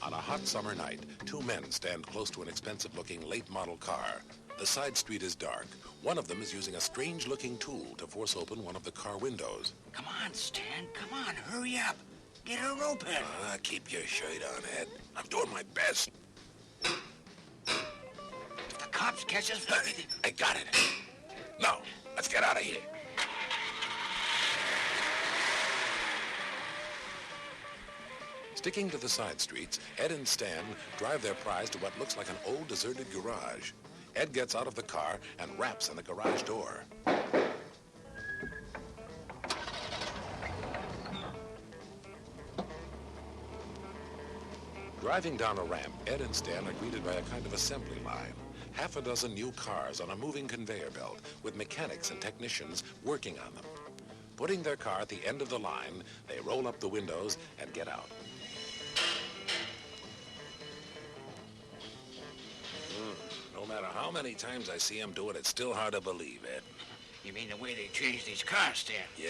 On a hot summer night, two men stand close to an expensive-looking late-model car. The side street is dark. One of them is using a strange-looking tool to force open one of the car windows. Come on, Stan. Come on, hurry up. Get her open. Keep your shirt on, Ed. I'm doing my best. If the cops catch us... I got it. No, let's get out of here. Sticking to the side streets, Ed and Stan drive their prize to what looks like an old deserted garage. Ed gets out of the car and raps on the garage door. Driving down a ramp, Ed and Stan are greeted by a kind of assembly line. Half a dozen new cars on a moving conveyor belt with mechanics and technicians working on them. Putting their car at the end of the line, they roll up the windows and get out. No matter how many times I see them do it, it's still hard to believe, Ed. You mean the way they change these cars, Stan? Yeah.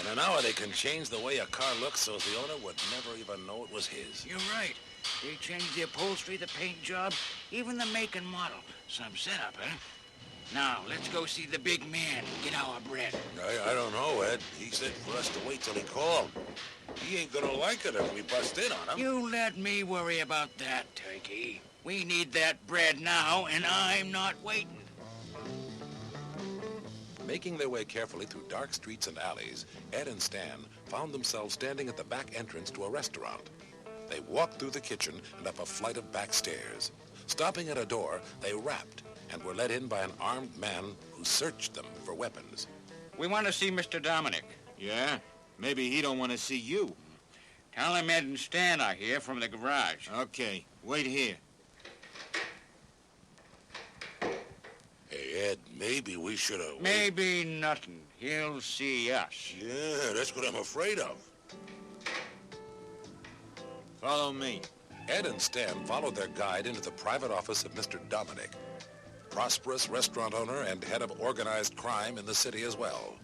In an hour, they can change the way a car looks so the owner would never even know it was his. You're right. They change the upholstery, the paint job, even the make and model. Some setup, huh? Now, let's go see the big man and get our bread. I don't know, Ed. He said for us to wait till he called. He ain't gonna like it if we bust in on him. You let me worry about that, Turkey. We need that bread now, and I'm not waiting. Making their way carefully through dark streets and alleys, Ed and Stan found themselves standing at the back entrance to a restaurant. They walked through the kitchen and up a flight of back stairs. Stopping at a door, they rapped and were let in by an armed man who searched them for weapons. We want to see Mr. Dominic. Yeah? Maybe he don't want to see you. Tell him Ed and Stan are here from the garage. Okay, wait here. Hey, Ed, maybe we should have... Maybe nothing. He'll see us. Yeah, that's what I'm afraid of. Follow me. Ed and Stan followed their guide into the private office of Mr. Dominic, prosperous restaurant owner and head of organized crime in the city as well.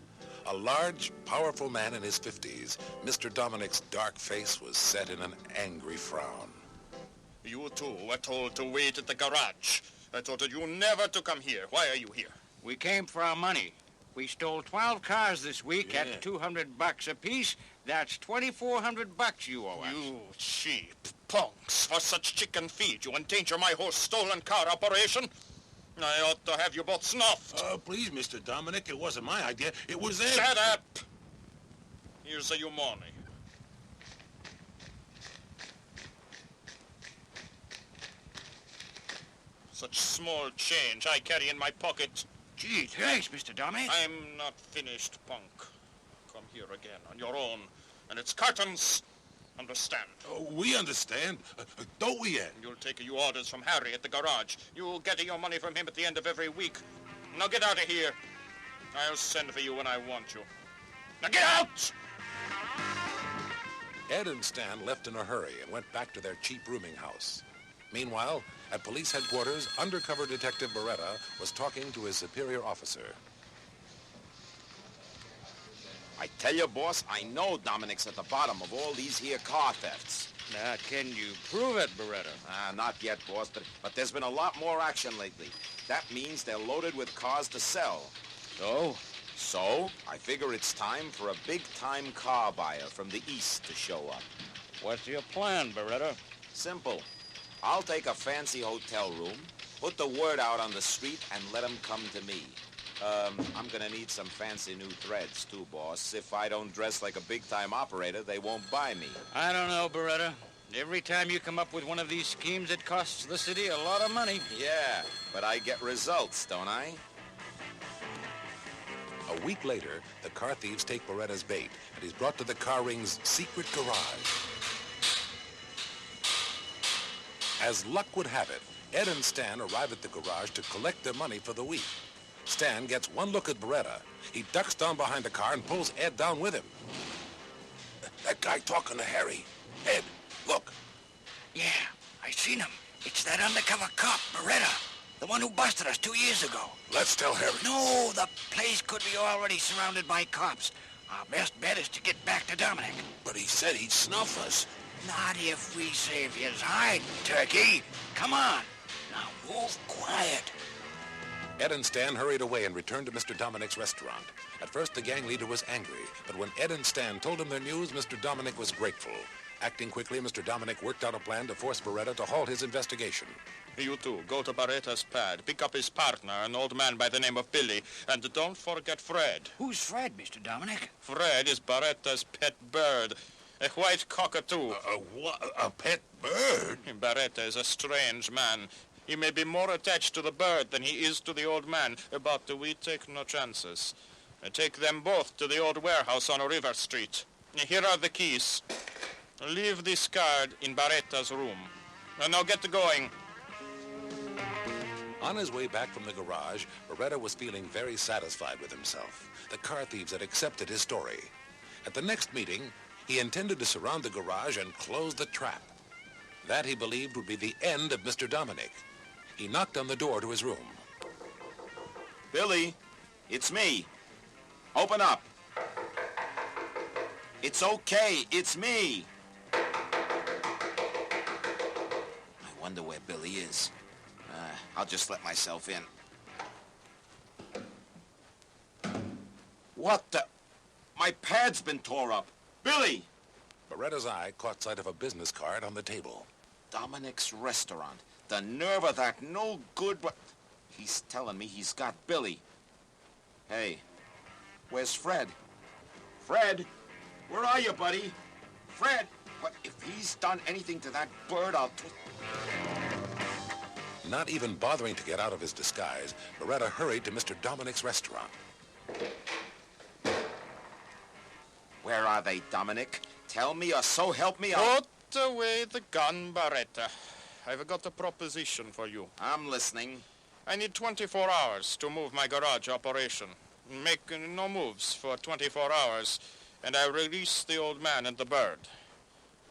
A large, powerful man in his 50s, Mr. Dominic's dark face was set in an angry frown. You two were told to wait at the garage. I told you never to come here. Why are you here? We came for our money. We stole 12 cars this week at $200 apiece. That's $2,400 you owe us. You cheap punks. For such chicken feed, you endanger my whole stolen car operation? I ought to have you both snuffed. Please, Mr. Dominic, it wasn't my idea. It was Ed. Shut up! Here's your money. Such small change I carry in my pocket. Gee, thanks, Mr. Dominic. I'm not finished, punk. Come here again on your own. And it's curtains. Understand? We understand. Don't we, Ed? You'll take your orders from Harry at the garage. You'll get your money from him at the end of every week. Now get out of here. I'll send for you when I want you. Now get out! Ed and Stan left in a hurry and went back to their cheap rooming house. Meanwhile, at police headquarters, undercover Detective Baretta was talking to his superior officer. I tell you, boss, I know Dominic's at the bottom of all these here car thefts. Can you prove it, Baretta? Not yet, boss, but there's been a lot more action lately. That means they're loaded with cars to sell. So, I figure it's time for a big-time car buyer from the East to show up. What's your plan, Baretta? Simple. I'll take a fancy hotel room, put the word out on the street, and let them come to me. I'm gonna need some fancy new threads, too, boss. If I don't dress like a big-time operator, they won't buy me. I don't know, Baretta. Every time you come up with one of these schemes, it costs the city a lot of money. Yeah, but I get results, don't I? A week later, the car thieves take Baretta's bait, and he's brought to the car ring's secret garage. As luck would have it, Ed and Stan arrive at the garage to collect their money for the week. Stan gets one look at Baretta. He ducks down behind the car and pulls Ed down with him. That guy talking to Harry. Ed, look. Yeah, I seen him. It's that undercover cop, Baretta. The one who busted us 2 years ago. Let's tell Harry. No, the place could be already surrounded by cops. Our best bet is to get back to Dominic. But he said he'd snuff us. Not if we save his hide, Turkey. Come on. Now move quiet. Ed and Stan hurried away and returned to Mr. Dominic's restaurant. At first, the gang leader was angry, but when Ed and Stan told him their news, Mr. Dominic was grateful. Acting quickly, Mr. Dominic worked out a plan to force Baretta to halt his investigation. You two, go to Baretta's pad, pick up his partner, an old man by the name of Billy, and don't forget Fred. Who's Fred, Mr. Dominic? Fred is Baretta's pet bird, a white cockatoo. A pet bird? Baretta is a strange man. He may be more attached to the bird than he is to the old man, but we take no chances. Take them both to the old warehouse on River Street. Here are the keys. Leave this card in Baretta's room. Now get going. On his way back from the garage, Baretta was feeling very satisfied with himself. The car thieves had accepted his story. At the next meeting, he intended to surround the garage and close the trap. That, he believed, would be the end of Mr. Dominic. He knocked on the door to his room. Billy, it's me. Open up. It's okay. It's me. I wonder where Billy is. I'll just let myself in. What the? My pad's been tore up. Billy! Baretta's eye caught sight of a business card on the table. Dominic's restaurant. The nerve of that no good, but he's telling me he's got Billy. Hey, where's Fred? Fred, where are you, buddy? Fred, what, if he's done anything to that bird, I'll... Not even bothering to get out of his disguise, Baretta hurried to Mr. Dominic's restaurant. Where are they, Dominic? Tell me, or so help me, I'll... Put away the gun, Baretta. I've got a proposition for you. I'm listening. I need 24 hours to move my garage operation. Make no moves for 24 hours, and I release the old man and the bird.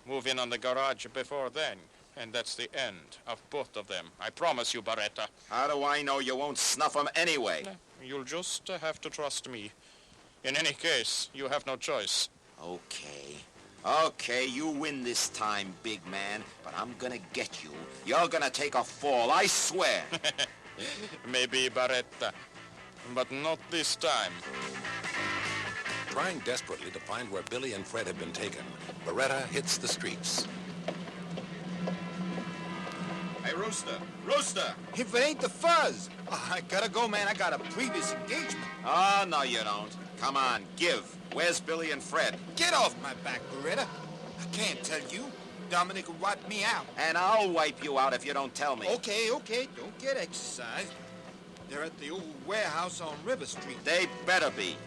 Move in on the garage before then, and that's the end of both of them. I promise you, Baretta. How do I know you won't snuff them anyway? You'll just have to trust me. In any case, you have no choice. Okay. Okay, you win this time, big man, but I'm gonna get you. You're gonna take a fall, I swear. Maybe, Baretta, but not this time. Trying desperately to find where Billy and Fred had been taken, Baretta hits the streets. Hey, Rooster! Rooster! If it ain't the fuzz! Oh, I gotta go, man. I got a previous engagement. Oh, no, you don't. Come on, give. Where's Billy and Fred? Get off my back, Baretta. I can't tell you. Dominic will wipe me out. And I'll wipe you out if you don't tell me. Okay. Don't get exercised. They're at the old warehouse on River Street. They better be.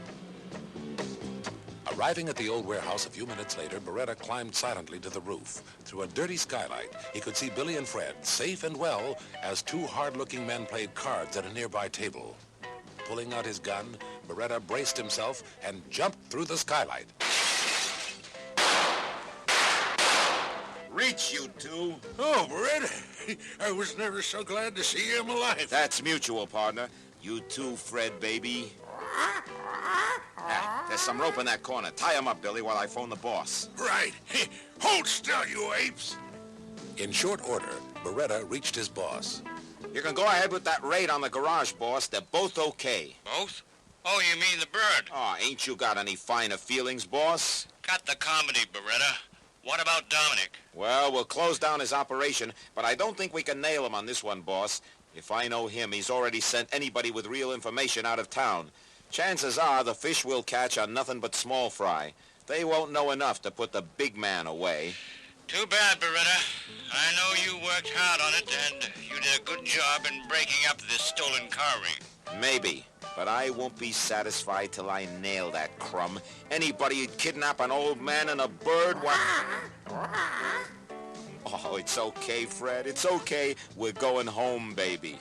Arriving at the old warehouse a few minutes later, Baretta climbed silently to the roof. Through a dirty skylight, he could see Billy and Fred, safe and well, as two hard-looking men played cards at a nearby table. Pulling out his gun, Baretta braced himself and jumped through the skylight. Reach, you two. Oh, Baretta. I was never so glad to see him alive. That's mutual, partner. You too, Fred, baby. There's some rope in that corner. Tie him up, Billy, while I phone the boss. Right. Hold still, you apes. In short order, Baretta reached his boss. You can go ahead with that raid on the garage, boss. They're both okay. Both? Oh, you mean the bird? Oh, ain't you got any finer feelings, boss? Got the comedy, Baretta. What about Dominic? Well, we'll close down his operation, but I don't think we can nail him on this one, boss. If I know him, he's already sent anybody with real information out of town. Chances are the fish we'll catch are nothing but small fry. They won't know enough to put the big man away. Too bad, Baretta. I know you worked hard on it, and you did a good job in breaking up this stolen car ring. Maybe, but I won't be satisfied till I nail that crumb. Anybody who'd kidnap an old man and a bird, Oh, it's okay, Fred. It's okay. We're going home, baby.